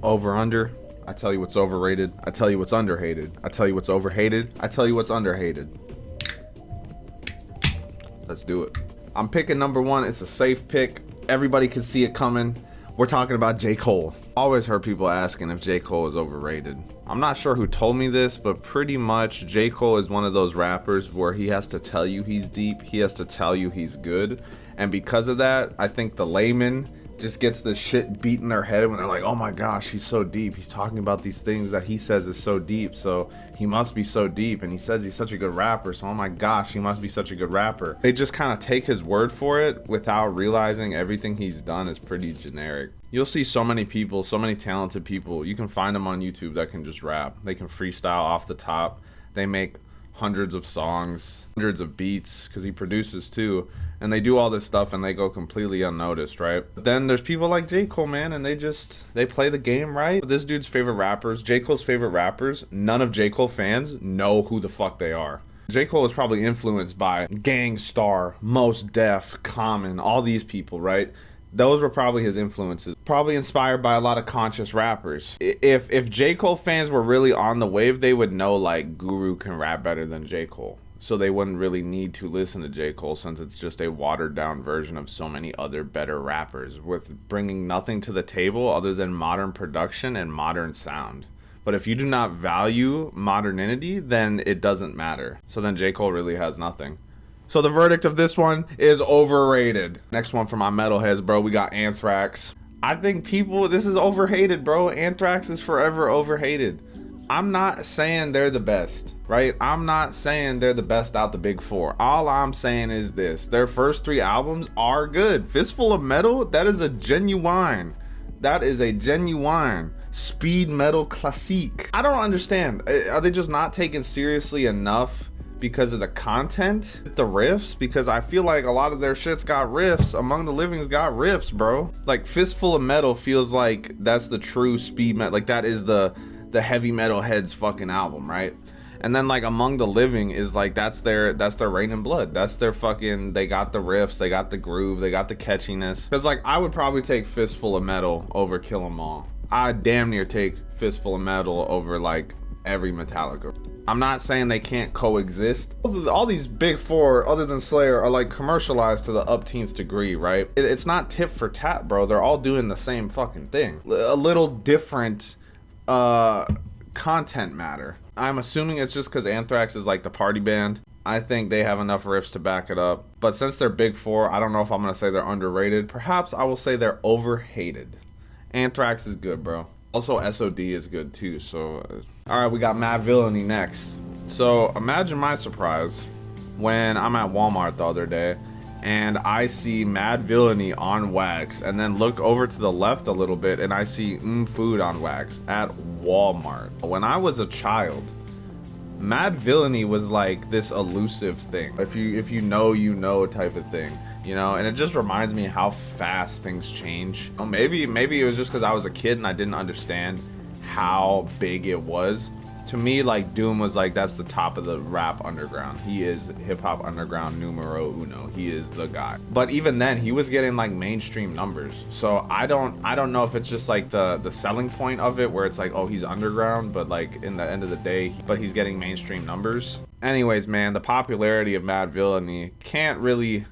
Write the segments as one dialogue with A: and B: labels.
A: Over under. I tell you what's overrated. I tell you what's underhated. I tell you what's overhated. I tell you what's underhated. Let's do it. I'm picking number one. It's a safe pick. Everybody can see it coming. We're talking about J. Cole. Always heard people asking if J. Cole is overrated. I'm not sure who told me this, but pretty much J. Cole is one of those rappers where he has to tell you he's deep. He has to tell you he's good. And because of that, I think the layman just gets the shit beat in their head when they're like, oh my gosh, he's so deep. He's talking about these things that he says is so deep, so he must be so deep. And he says he's such a good rapper, so oh my gosh, he must be such a good rapper. They just kind of take his word for it without realizing everything he's done is pretty generic. You'll see so many people, so many talented people. You can find them on YouTube that can just rap. They can freestyle off the top. They make hundreds of songs, hundreds of beats, because he produces too. And they do all this stuff and they go completely unnoticed, right? But then there's people like J. Cole, man, and they play the game right. This dude's favorite rappers, J. Cole's favorite rappers, none of J. Cole fans know who the fuck they are. J. Cole is probably influenced by Gang Starr, Mos Def, Common, all these people, right? Those were probably his influences. Probably inspired by a lot of conscious rappers. If J. Cole fans were really on the wave, they would know like Guru can rap better than J. Cole. So they wouldn't really need to listen to J. Cole since it's just a watered down version of so many other better rappers with bringing nothing to the table other than modern production and modern sound. But if you do not value modernity, then it doesn't matter. So then J. Cole really has nothing. So the verdict of this one is overrated. Next one for my metalheads, bro. We got Anthrax. I think this is overhated, bro. Anthrax is forever overhated. I'm not saying they're the best, right? I'm not saying they're the best out the big four. All I'm saying is this. Their first 3 albums are good. Fistful of Metal, that is a genuine speed metal classique. I don't understand. Are they just not taken seriously enough because of the content, the riffs? Because I feel like a lot of their shit's got riffs. Among the Living's got riffs, bro. Like Fistful of Metal feels like that's the true speed metal. Like that is the heavy metal heads fucking album, right? And then like Among the Living is like that's their Rain and Blood. That's their fucking, they got the riffs, they got the groove, they got the catchiness. Cause like I would probably take Fistful of Metal over Kill 'Em All. I'd damn near take Fistful of Metal over like every Metallica. I'm not saying they can't coexist. All these big four, other than Slayer, are like commercialized to the upteenth degree, right? It's not tit for tat, bro. They're all doing the same fucking thing. A little different content matter. I'm assuming it's just because Anthrax is like the party band. I think they have enough riffs to back it up. But since they're big four, I don't know if I'm going to say they're underrated. Perhaps I will say they're overhated. Anthrax is good, bro. Also, SOD is good too. So, all right, we got Madvillainy next. So, imagine my surprise when I'm at Walmart the other day and I see Madvillainy on wax, and then look over to the left a little bit and I see Food on wax at Walmart. When I was a child, Madvillainy was like this elusive thing. If you know, you know type of thing. You know, and it just reminds me how fast things change. Oh, maybe it was just because I was a kid and I didn't understand how big it was. To me, like Doom was like, that's the top of the rap underground. He is hip hop underground numero uno. He is the guy. But even then, he was getting like mainstream numbers. So I don't know if it's just like the selling point of it, where it's like, oh, he's underground, but like in the end of the day, but he's getting mainstream numbers. Anyways, man, the popularity of Madvillainy can't really.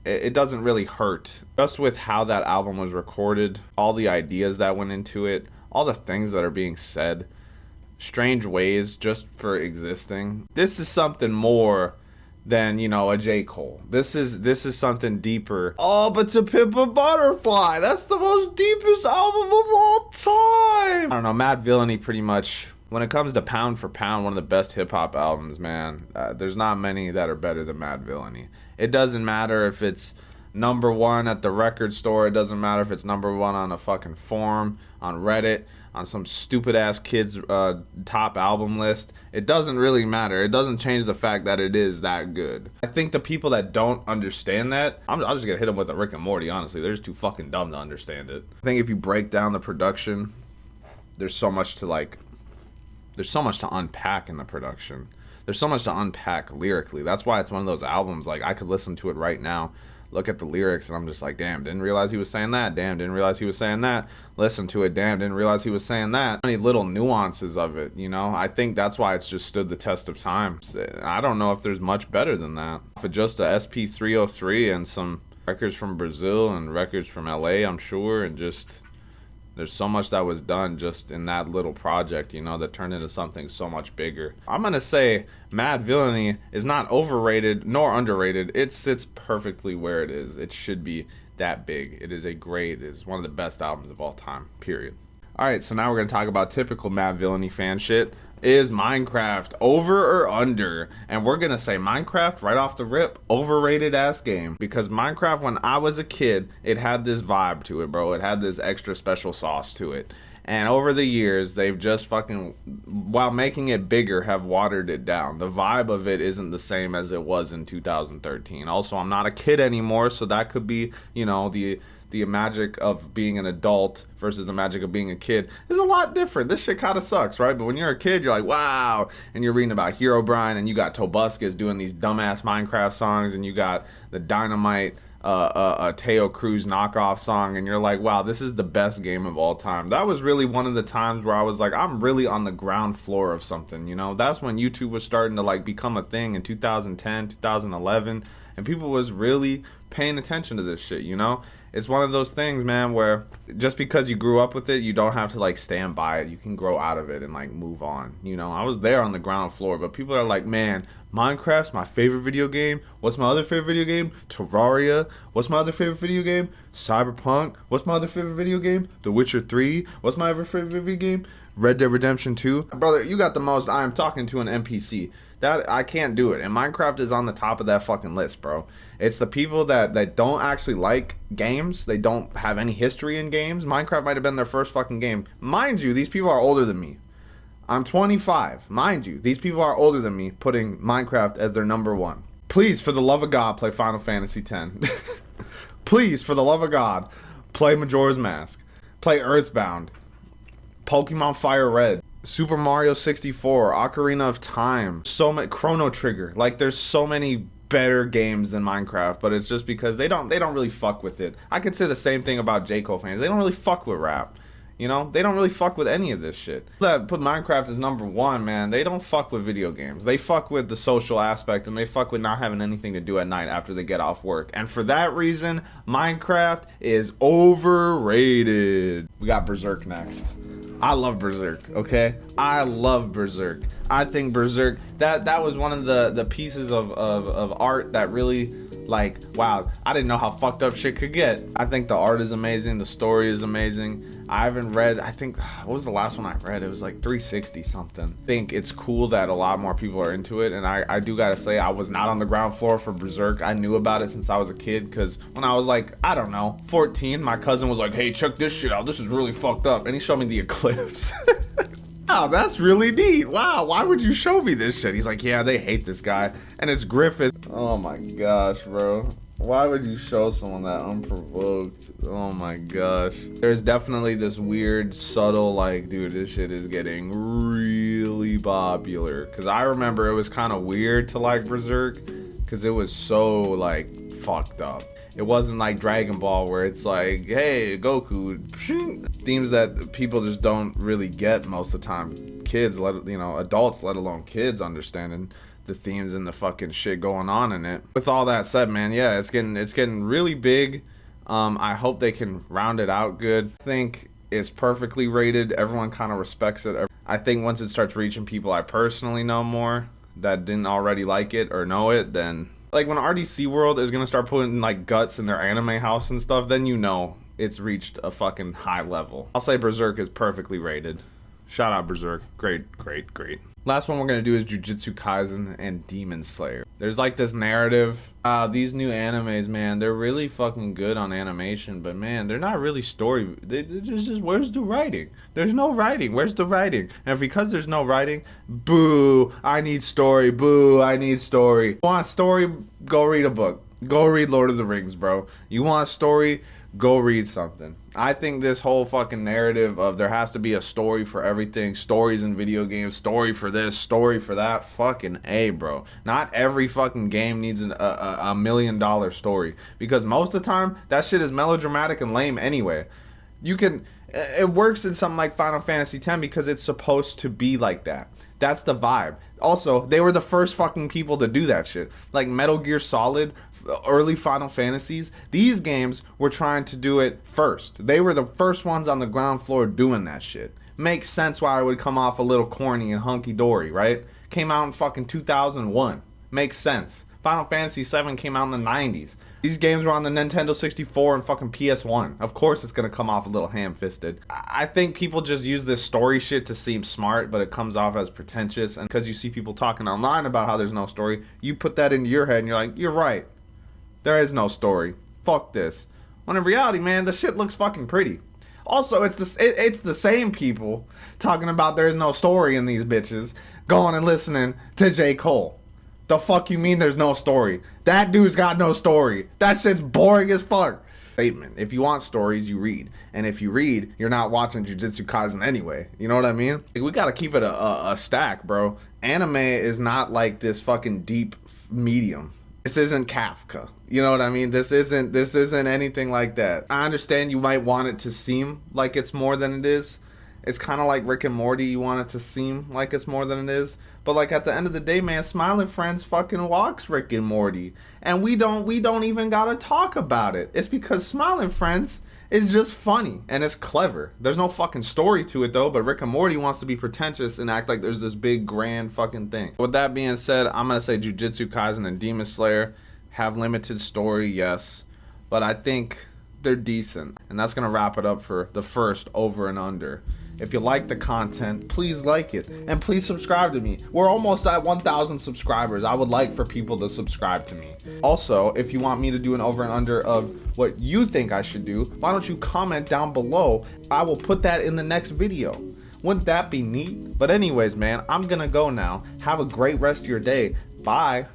A: It doesn't really hurt. Just with how that album was recorded, all the ideas that went into it, all the things that are being said, strange ways just for existing. This is something more than, you know, a J. Cole. This is something deeper. Oh, but To Pimp a Butterfly, that's the most deepest album of all time. I don't know, Madvillainy pretty much, when it comes to pound for pound, one of the best hip-hop albums, man. There's not many that are better than Madvillainy. It doesn't matter if it's number one at the record store. It doesn't matter if it's number one on a fucking forum, on Reddit, on some stupid-ass kid's top album list. It doesn't really matter. It doesn't change the fact that it is that good. I think the people that don't understand that, I'm just gonna hit them with a Rick and Morty, honestly. They're just too fucking dumb to understand it. I think if you break down the production, there's so much to unpack in the production. There's so much to unpack lyrically. That's why it's one of those albums, like, I could listen to it right now, look at the lyrics and I'm just like, damn, didn't realize he was saying that. Damn, didn't realize he was saying that. Listen to it, damn, didn't realize he was saying that. Many little nuances of it, you know? I think that's why it's just stood the test of time. I don't know if there's much better than that. For just a SP303 and some records from Brazil and records from LA, I'm sure, and just there's so much that was done just in that little project, you know, that turned into something so much bigger. I'm gonna say Madvillainy is not overrated nor underrated. It sits perfectly where it is. It should be that big. It is one of the best albums of all time, period. Alright, so now we're gonna talk about typical Madvillainy fan shit. Is Minecraft over or under? And we're gonna say Minecraft right off the rip, overrated ass game. Because Minecraft, when I was a kid, it had this vibe to it, bro. It had this extra special sauce to it. And over the years, they've just fucking, while making it bigger, have watered it down. The vibe of it isn't the same as it was in 2013. Also, I'm not a kid anymore, so that could be, you know, the magic of being an adult versus the magic of being a kid is a lot different. This shit kind of sucks, right? But when you're a kid, you're like, wow. And you're reading about Herobrine, and you got Tobuscus doing these dumbass Minecraft songs, and you got the Dynamite Teo Cruz knockoff song, and you're like, wow, this is the best game of all time. That was really one of the times where I was like, I'm really on the ground floor of something, you know? That's when YouTube was starting to like become a thing in 2010, 2011, and people was really paying attention to this shit, you know? It's one of those things, man, where just because you grew up with it, you don't have to like stand by it. You can grow out of it and like move on. You know, I was there on the ground floor, but people are like, man, Minecraft's my favorite video game. What's my other favorite video game? Terraria. What's my other favorite video game? Cyberpunk. What's my other favorite video game? The Witcher 3. What's my other favorite video game? Red Dead Redemption 2. Brother, you got the most. I am talking to an NPC. That I can't do it. And Minecraft is on the top of that fucking list, bro. It's the people that don't actually like games. They don't have any history in games. Minecraft might have been their first fucking game. Mind you, these people are older than me. I'm 25. Mind you, these people are older than me, putting Minecraft as their number one. Please, for the love of God, play Final Fantasy X. Please, for the love of God, play Majora's Mask. Play Earthbound. Pokemon Fire Red. Super Mario 64, Ocarina of Time, so many, Chrono Trigger. Like, there's so many better games than Minecraft, but it's just because they don't really fuck with it. I could say the same thing about J Cole fans. They don't really fuck with rap. You know, they don't really fuck with any of this shit. That put Minecraft as number one, man. They don't fuck with video games. They fuck with the social aspect, and they fuck with not having anything to do at night after they get off work. And for that reason, Minecraft is overrated. We got Berserk next. I love Berserk, okay? I love Berserk. I think Berserk, that was one of the pieces of art that really, like, wow, I didn't know how fucked up shit could get. I think the art is amazing. The story is amazing. I haven't read, I think, what was the last one I read? It was like 360 something. I think it's cool that a lot more people are into it. And I do gotta say, I was not on the ground floor for Berserk. I knew about it since I was a kid, because when I was like, I don't know, 14, my cousin was like, hey, check this shit out. This is really fucked up. And he showed me the Eclipse. Wow, that's really neat. Wow, why would you show me this shit? He's like, yeah, they hate this guy. And it's Griffith. Oh my gosh, bro. Why would you show someone that unprovoked? Oh my gosh. There's definitely this weird, subtle, like, dude, this shit is getting really popular. Because I remember it was kind of weird to like Berserk, because it was so, like, fucked up. It wasn't like Dragon Ball where it's like, hey, Goku. Themes that people just don't really get most of the time. Kids, adults, let alone kids, understanding the themes and the fucking shit going on in it. With all that said, man, yeah, it's getting really big. I hope they can round it out good. I think it's perfectly rated. Everyone kind of respects it. I think once it starts reaching people I personally know more that didn't already like it or know it, then like when RDC World is gonna start putting like guts in their anime house and stuff, then you know it's reached a fucking high level. I'll say Berserk is perfectly rated. Shout out Berserk. Great, great, great. Last one we're going to do is Jujutsu Kaisen and Demon Slayer. There's like this narrative. These new animes, man, they're really fucking good on animation, but man, they're not really story. They're just, where's the writing? There's no writing. Where's the writing? And because there's no writing, boo, I need story. Boo, I need story. You want story? Go read a book. Go read Lord of the Rings, bro. You want story? go read something. I think this whole fucking narrative of there has to be a story for everything, stories in video games, story for this, story for that, fucking A, bro. Not every fucking game needs a $1 million story, because most of the time that shit is melodramatic and lame anyway. It works in something like Final Fantasy X because it's supposed to be like that. That's the vibe. Also, they were the first fucking people to do that shit. Like Metal Gear Solid, early Final Fantasies, these games were trying to do it first. They were the first ones on the ground floor doing that shit. Makes sense why it would come off a little corny and hunky-dory, right? Came out in fucking 2001. Makes sense. Final Fantasy VII came out in the 90s. These games were on the Nintendo 64 and fucking PS1. Of course it's gonna come off a little ham-fisted. I think people just use this story shit to seem smart, but it comes off as pretentious. And because you see people talking online about how there's no story, you put that into your head and you're like, you're right. There is no story. Fuck this. When in reality, man, the shit looks fucking pretty. Also, it's the same people talking about there's no story in these bitches going and listening to J Cole. The fuck you mean there's no story? That dude's got no story. That shit's boring as fuck. Statement. If you want stories, you read. And if you read, you're not watching Jujutsu Kaisen anyway. You know what I mean? Like, we gotta keep it a stack, bro. Anime is not like this fucking deep medium. This isn't Kafka. You know what I mean? This isn't anything like that. I understand you might want it to seem like it's more than it is. It's kind of like Rick and Morty. You want it to seem like it's more than it is. But like at the end of the day, man, Smiling Friends fucking walks Rick and Morty. And we don't even gotta talk about it. It's because Smiling Friends is just funny and it's clever. There's no fucking story to it though, but Rick and Morty wants to be pretentious and act like there's this big grand fucking thing. With that being said, I'm gonna say Jujutsu Kaisen and Demon Slayer have limited story, yes. But I think they're decent. And that's gonna wrap it up for the first over and under. If you like the content, please like it. And please subscribe to me. We're almost at 1,000 subscribers. I would like for people to subscribe to me. Also, if you want me to do an over and under of what you think I should do, why don't you comment down below? I will put that in the next video. Wouldn't that be neat? But anyways, man, I'm gonna go now. Have a great rest of your day. Bye.